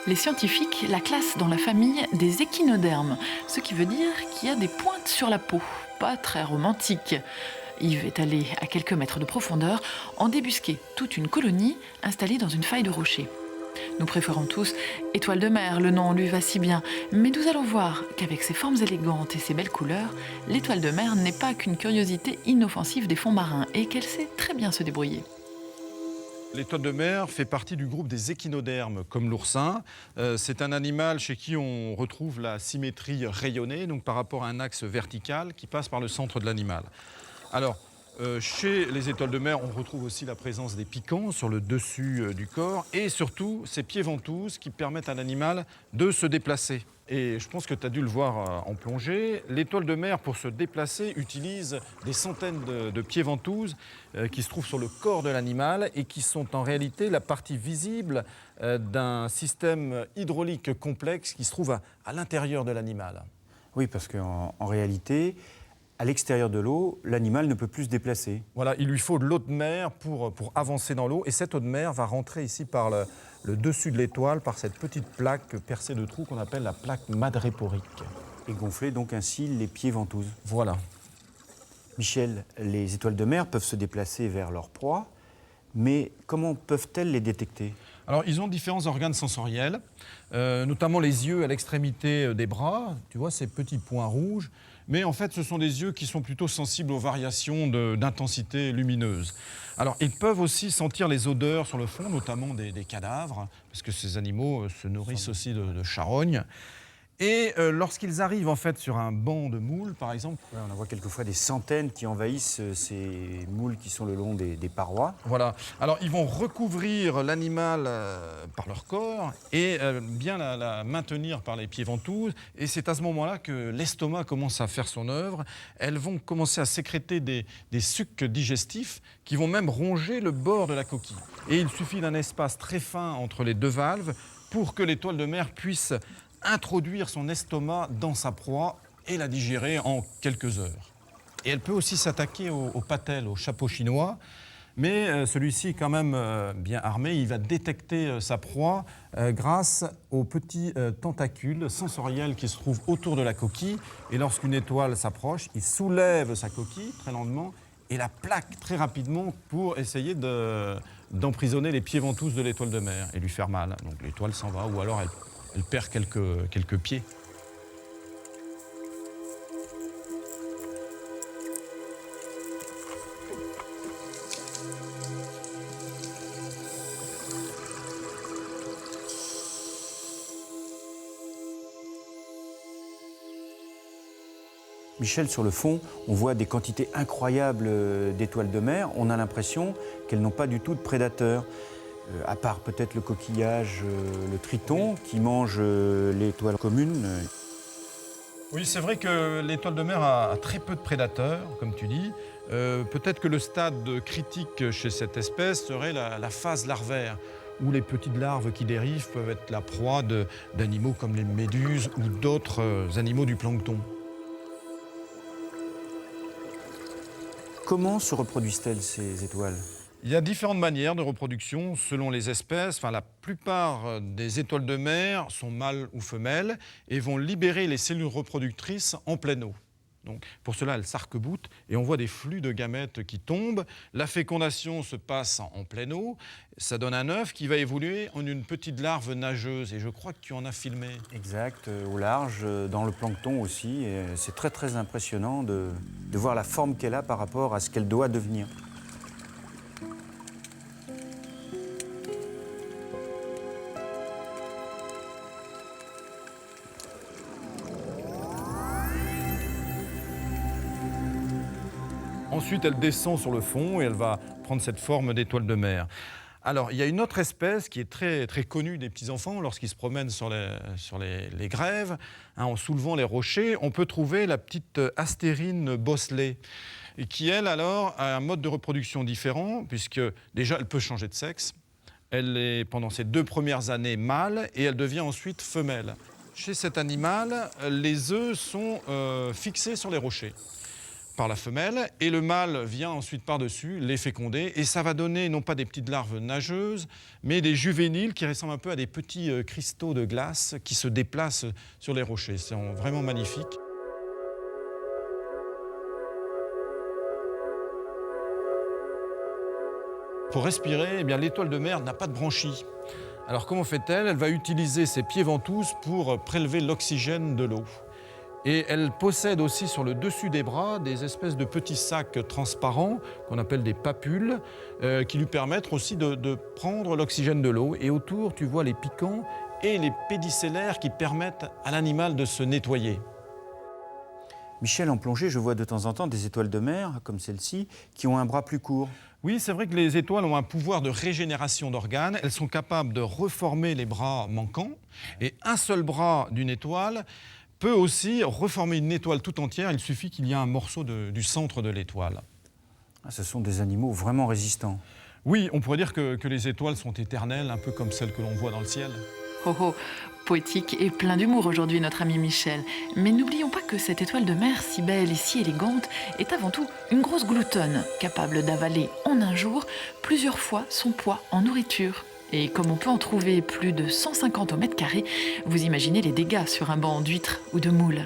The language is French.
Les scientifiques la classent dans la famille des échinodermes, ce qui veut dire qu'il y a des pointes sur la peau, pas très romantique. Yves est allé à quelques mètres de profondeur en débusquer toute une colonie installée dans une faille de rocher. Nous préférons tous Étoile de mer, le nom lui va si bien, mais nous allons voir qu'avec ses formes élégantes et ses belles couleurs, l'étoile de mer n'est pas qu'une curiosité inoffensive des fonds marins et qu'elle sait très bien se débrouiller. L'étoile de mer fait partie du groupe des échinodermes, comme l'oursin. C'est un animal chez qui on retrouve la symétrie rayonnée, donc par rapport à un axe vertical qui passe par le centre de l'animal. Alors, chez les étoiles de mer, on retrouve aussi la présence des piquants sur le dessus du corps et surtout ces pieds ventouses qui permettent à l'animal de se déplacer. Et je pense que tu as dû le voir en plongée. L'étoile de mer, pour se déplacer, utilise des centaines de pieds ventouses qui se trouvent sur le corps de l'animal et qui sont en réalité la partie visible d'un système hydraulique complexe qui se trouve à l'intérieur de l'animal. Oui, parce qu'en réalité, à l'extérieur de l'eau, l'animal ne peut plus se déplacer. Voilà, il lui faut de l'eau de mer pour avancer dans l'eau. Et cette eau de mer va rentrer ici par le dessus de l'étoile, par cette petite plaque percée de trous qu'on appelle la plaque madréporique. Et gonfler donc ainsi les pieds ventouses. Voilà. Michel, les étoiles de mer peuvent se déplacer vers leur proie, mais comment peuvent-elles les détecter ? Alors, ils ont différents organes sensoriels, notamment les yeux à l'extrémité des bras. Tu vois, ces petits points rouges. Mais en fait, ce sont des yeux qui sont plutôt sensibles aux variations d'intensité lumineuse. Alors, ils peuvent aussi sentir les odeurs sur le fond, notamment des cadavres, parce que ces animaux se nourrissent aussi de charognes. Et lorsqu'ils arrivent en fait sur un banc de moules, par exemple... Ouais, on en voit quelquefois des centaines qui envahissent ces moules qui sont le long des parois. Voilà. Alors, ils vont recouvrir l'animal par leur corps et bien la maintenir par les pieds ventouses. Et c'est à ce moment-là que l'estomac commence à faire son œuvre. Elles vont commencer à sécréter des sucs digestifs qui vont même ronger le bord de la coquille. Et il suffit d'un espace très fin entre les deux valves pour que l'étoile de mer puisse introduire son estomac dans sa proie et la digérer en quelques heures. Et elle peut aussi s'attaquer au patel, au chapeau chinois, mais celui-ci est quand même bien armé. Il va détecter sa proie grâce aux petits tentacules sensoriels qui se trouvent autour de la coquille. Et lorsqu'une étoile s'approche, il soulève sa coquille très lentement et la plaque très rapidement pour essayer d'emprisonner les pieds ventouses de l'étoile de mer et lui faire mal. Donc l'étoile s'en va, ou alors elle perd quelques pieds. Michel, sur le fond, on voit des quantités incroyables d'étoiles de mer. On a l'impression qu'elles n'ont pas du tout de prédateurs. À part peut-être le coquillage, le triton, qui mange l'étoile commune. Oui, c'est vrai que l'étoile de mer a très peu de prédateurs, comme tu dis. Peut-être que le stade critique chez cette espèce serait la phase larvaire, où les petites larves qui dérivent peuvent être la proie d'animaux comme les méduses ou d'autres animaux du plancton. Comment se reproduisent-elles, ces étoiles ? Il y a différentes manières de reproduction selon les espèces. Enfin, la plupart des étoiles de mer sont mâles ou femelles et vont libérer les cellules reproductrices en pleine eau. Donc, pour cela, elles s'arc-boutent et on voit des flux de gamètes qui tombent. La fécondation se passe en pleine eau. Ça donne un œuf qui va évoluer en une petite larve nageuse. Et je crois que tu en as filmé. Exact, au large, dans le plancton aussi. C'est très très impressionnant de voir la forme qu'elle a par rapport à ce qu'elle doit devenir. Ensuite, elle descend sur le fond et elle va prendre cette forme d'étoile de mer. Alors, il y a une autre espèce qui est très, très connue des petits-enfants lorsqu'ils se promènent sur les grèves, en soulevant les rochers. On peut trouver la petite astérine bosselée, et qui, elle, alors, a un mode de reproduction différent, puisque déjà, elle peut changer de sexe. Elle est, pendant ses 2 premières années, mâle, et elle devient ensuite femelle. Chez cet animal, les œufs sont fixés sur les rochers. par la femelle, et le mâle vient ensuite par-dessus les féconder, et ça va donner non pas des petites larves nageuses, mais des juvéniles qui ressemblent un peu à des petits cristaux de glace qui se déplacent sur les rochers. C'est vraiment magnifique. Pour respirer, eh bien, l'étoile de mer n'a pas de branchies. Alors comment fait-elle? Elle va utiliser ses pieds ventouses pour prélever l'oxygène de l'eau. Et elle possède aussi sur le dessus des bras des espèces de petits sacs transparents qu'on appelle des papules qui lui permettent aussi de prendre l'oxygène de l'eau. Et autour, tu vois les piquants et les pédicellaires qui permettent à l'animal de se nettoyer. Michel, en plongée, je vois de temps en temps des étoiles de mer, comme celle-ci, qui ont un bras plus court. Oui, c'est vrai que les étoiles ont un pouvoir de régénération d'organes. Elles sont capables de reformer les bras manquants. Et un seul bras d'une étoile peut aussi reformer une étoile tout entière. Il suffit qu'il y ait un morceau du centre de l'étoile. Ah, ce sont des animaux vraiment résistants. Oui, on pourrait dire que les étoiles sont éternelles, un peu comme celles que l'on voit dans le ciel. Oh oh, poétique et plein d'humour aujourd'hui, notre ami Michel. Mais n'oublions pas que cette étoile de mer, si belle et si élégante, est avant tout une grosse gloutonne, capable d'avaler en un jour plusieurs fois son poids en nourriture. Et comme on peut en trouver plus de 150 au mètre carré, vous imaginez les dégâts sur un banc d'huîtres ou de moules.